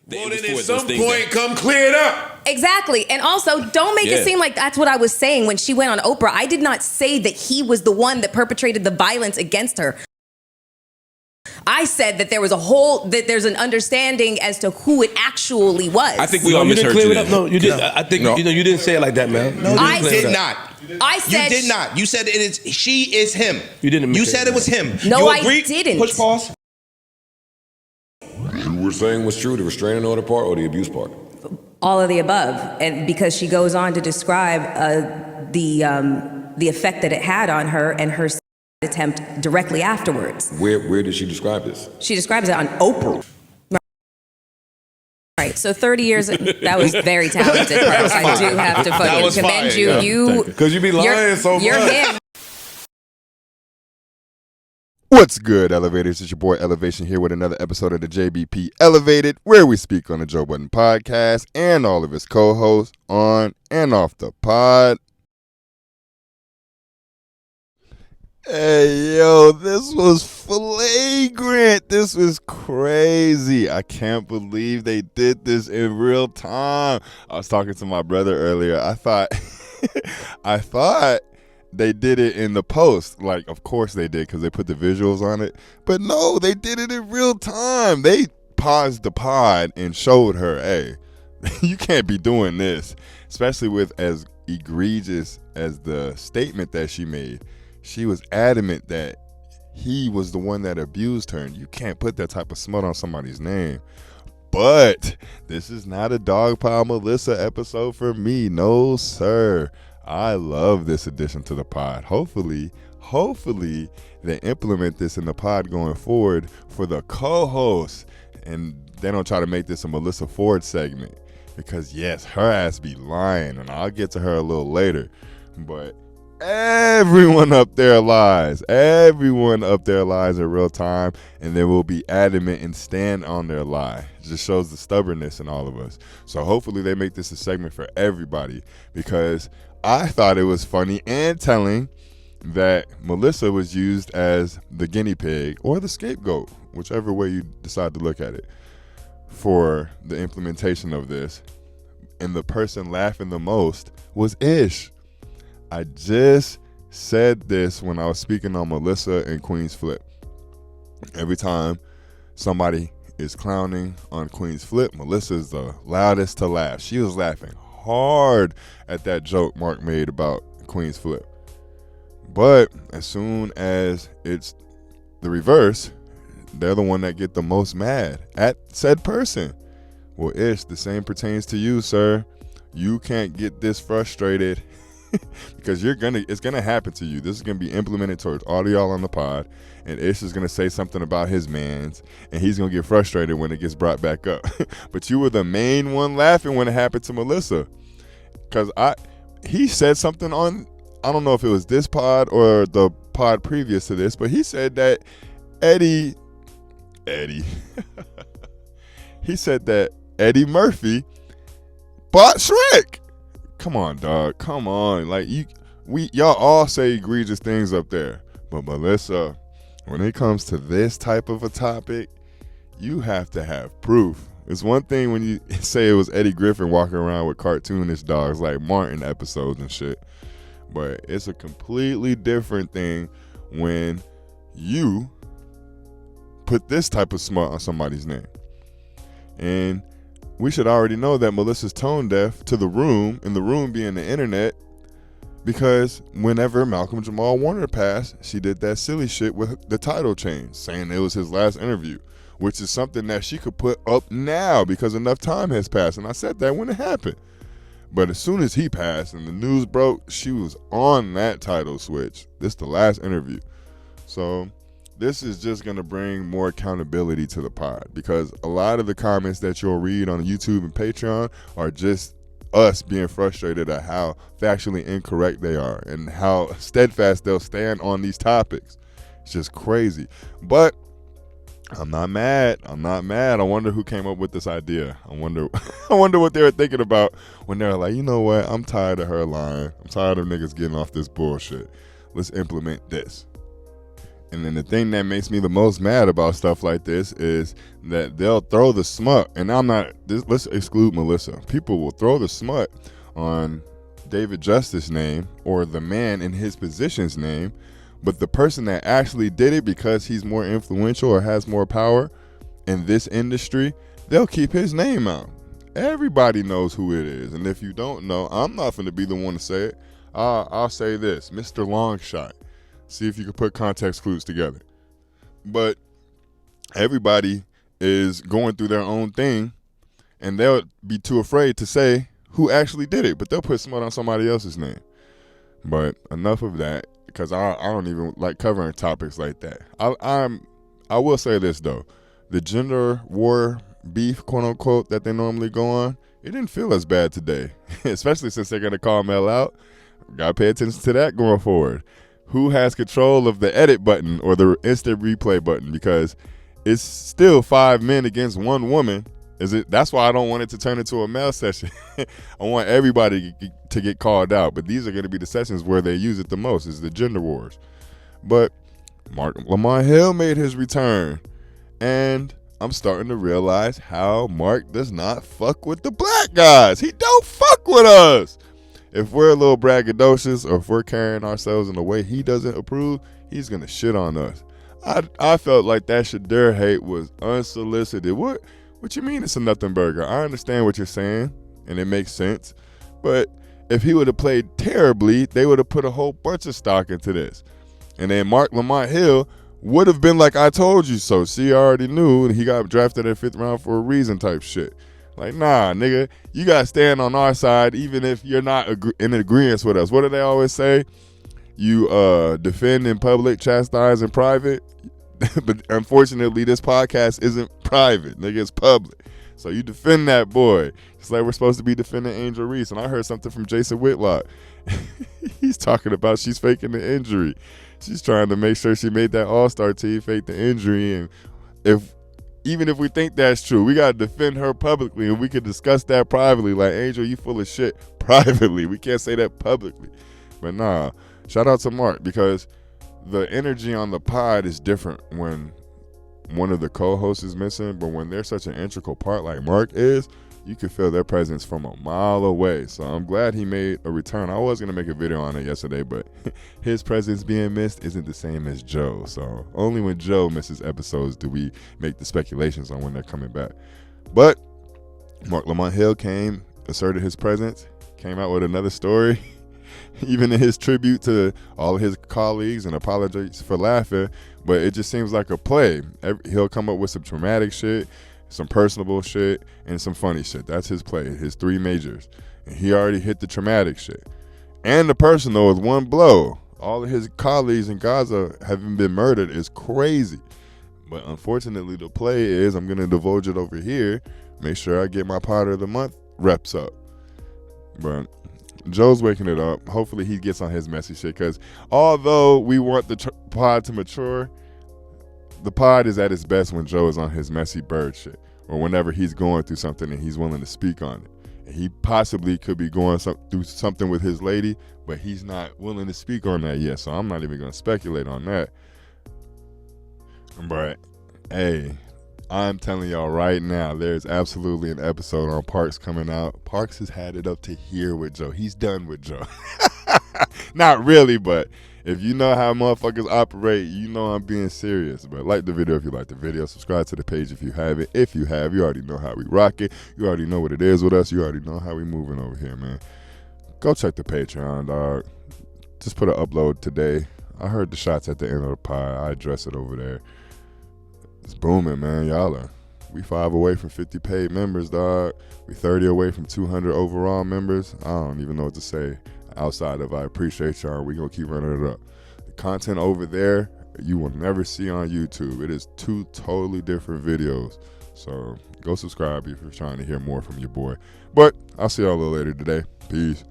Well, then at some point, come clear it up. Exactly. And also, don't make it seem like that's what I was saying when she went on Oprah. I did not say that he was the one that perpetrated the violence against her. I said that there's an understanding as to who it actually was. I think we all misheard you. No, you didn't. I think you didn't say it like that, man. No, I did not. I said you did not. You said it is. She is him. You didn't. You said it was him. No, I didn't. Push pause. You were saying was true, the restraining order part or the abuse part? All of the above, and because she goes on to describe the effect that it had on her and her attempt directly afterwards. Where did she describe this? She describes it on Oprah. Right. So 30 years. That was very talented, Carlos. I do have to fucking commend you. Because you be lying so much. You're him. What's good, Elevators? It's your boy Elevation here with another episode of the JBP Elevated, where we speak on the Joe Budden podcast and all of his co-hosts on and off the pod. Hey, yo, this was flagrant. This was crazy. I can't believe they did this in real time. I was talking to my brother earlier. I thought they did it in the post. Like, of course they did because they put the visuals on it. But no, they did it in real time. They paused the pod and showed her, hey, you can't be doing this. Especially with as egregious as the statement that she made. She was adamant that he was the one that abused her. And you can't put that type of smut on somebody's name. But this is not a Dog Pile Melyssa episode for me. No, sir. I love this addition to the pod. Hopefully they implement this in the pod going forward for the co-hosts, and they don't try to make this a Melyssa Ford segment, because yes, her ass be lying, and I'll get to her a little later, but everyone up there lies in real time, and they will be adamant and stand on their lie. It just shows the stubbornness in all of us. So hopefully they make this a segment for everybody, because I thought it was funny and telling that Melyssa was used as the guinea pig or the scapegoat, whichever way you decide to look at it, for the implementation of this. And the person laughing the most was Ish. I just said this when I was speaking on Melyssa and Queen's Flip. Every time somebody is clowning on Queen's Flip, Melyssa is the loudest to laugh. She was laughing hard at that joke Mark made about Queen's Flip. But as soon as it's the reverse, they're the one that get the most mad at said person. Well, Ish, the same pertains to you, sir. You can't get this frustrated because it's gonna happen to you. This is gonna be implemented towards all of y'all on the pod, and Ish is gonna say something about his mans, and he's gonna get frustrated when it gets brought back up. But you were the main one laughing when it happened to Melyssa, because he said something on, I don't know if it was this pod or the pod previous to this, but he said that Eddie he said that Eddie Murphy bought Shrek. Come on, dog. Come on. Like, y'all all say egregious things up there. But Melyssa, when it comes to this type of a topic, you have to have proof. It's one thing when you say it was Eddie Griffin walking around with cartoonish dogs like Martin episodes and shit. But it's a completely different thing when you put this type of smut on somebody's name. And we should already know that Melyssa's tone deaf to the room, and the room being the internet, because whenever Malcolm Jamal Warner passed, she did that silly shit with the title change, saying it was his last interview, which is something that she could put up now because enough time has passed. And I said that when it happened. But as soon as he passed and the news broke, she was on that title switch. This is the last interview. So this is just going to bring more accountability to the pod, because a lot of the comments that you'll read on YouTube and Patreon are just us being frustrated at how factually incorrect they are and how steadfast they'll stand on these topics. It's just crazy. But I'm not mad. I wonder who came up with this idea. I wonder what they were thinking about when they were like, you know what? I'm tired of her lying. I'm tired of niggas getting off this bullshit. Let's implement this. And then the thing that makes me the most mad about stuff like this is that they'll throw the smut, and let's exclude Melyssa. People will throw the smut on David Justice's name or the man in his position's name, but the person that actually did it because he's more influential or has more power in this industry, they'll keep his name out. Everybody knows who it is, and if you don't know, I'm not going to be the one to say it. I'll say this, Mr. Longshot. See if you can put context clues together. But everybody is going through their own thing, and they'll be too afraid to say who actually did it, but they'll put smut on somebody else's name. But enough of that, because I don't even like covering topics like that. I will say this, though. The gender war beef, quote unquote, that they normally go on, it didn't feel as bad today, especially since they're going to call Mel out. Got to pay attention to that going forward. Who has control of the edit button or the instant replay button? Because it's still 5 men against 1 woman. That's why I don't want it to turn into a male session. I want everybody to get called out. But these are going to be the sessions where they use it the most, is the gender wars. But Lamont Hill made his return. And I'm starting to realize how Mark does not fuck with the black guys. He don't fuck with us. If we're a little braggadocious or if we're carrying ourselves in a way he doesn't approve, he's going to shit on us. I felt like that Shadur hate was unsolicited. What you mean it's a nothing burger? I understand what you're saying, and it makes sense. But if he would have played terribly, they would have put a whole bunch of stock into this. And then Lamont Hill would have been like, I told you so. See, I already knew, and he got drafted at 5th round for a reason type shit. Like, nah, nigga, you got to stand on our side even if you're not in agreement with us. What do they always say? You defend in public, chastise in private. But unfortunately, this podcast isn't private. Nigga, it's public. So you defend that boy. It's like we're supposed to be defending Angel Reese. And I heard something from Jason Whitlock. He's talking about she's faking the injury. She's trying to make sure she made that All-Star team fake the injury. And even if we think that's true, we got to defend her publicly, and we can discuss that privately. Like, Angel, you full of shit privately. We can't say that publicly. But nah, shout out to Mark, because the energy on the pod is different when one of the co-hosts is missing, but when they're such an integral part like Mark is, you can feel their presence from a mile away. So I'm glad he made a return. I was going to make a video on it yesterday, but his presence being missed isn't the same as Joe. So only when Joe misses episodes do we make the speculations on when they're coming back. But Mark Lamont Hill came, asserted his presence, came out with another story, even in his tribute to all of his colleagues, and apologized for laughing. But it just seems like a play. He'll come up with some traumatic shit, some personable shit, and some funny shit. That's his play, his 3 majors. And he already hit the traumatic shit. And the personal with one blow. All of his colleagues in Gaza having been murdered is crazy. But unfortunately, the play is, I'm going to divulge it over here, make sure I get my Potter of the Month reps up. But Joe's waking it up. Hopefully he gets on his messy shit, because although we want the pod to mature, the pod is at its best when Joe is on his messy bird shit, or whenever he's going through something and he's willing to speak on it. And he possibly could be going through something with his lady, but he's not willing to speak on that yet, so I'm not even going to speculate on that. But, hey, I'm telling y'all right now, there's absolutely an episode on Parks coming out. Parks has had it up to here with Joe. He's done with Joe. Not really, but if you know how motherfuckers operate, you know I'm being serious. But like the video if you like the video. Subscribe to the page if you haven't. If you have, you already know how we rock it. You already know what it is with us. You already know how we moving over here, man. Go check the Patreon, dog. Just put an upload today. I heard the shots at the end of the pod. I address it over there. It's booming, man. We 5 away from 50 paid members, dog. We 30 away from 200 overall members. I don't even know what to say outside of I appreciate y'all. We gonna keep running it up. The content over there you will never see on YouTube. It is 2 totally different videos. So go subscribe if you're trying to hear more from your boy. But I'll see y'all a little later today. Peace.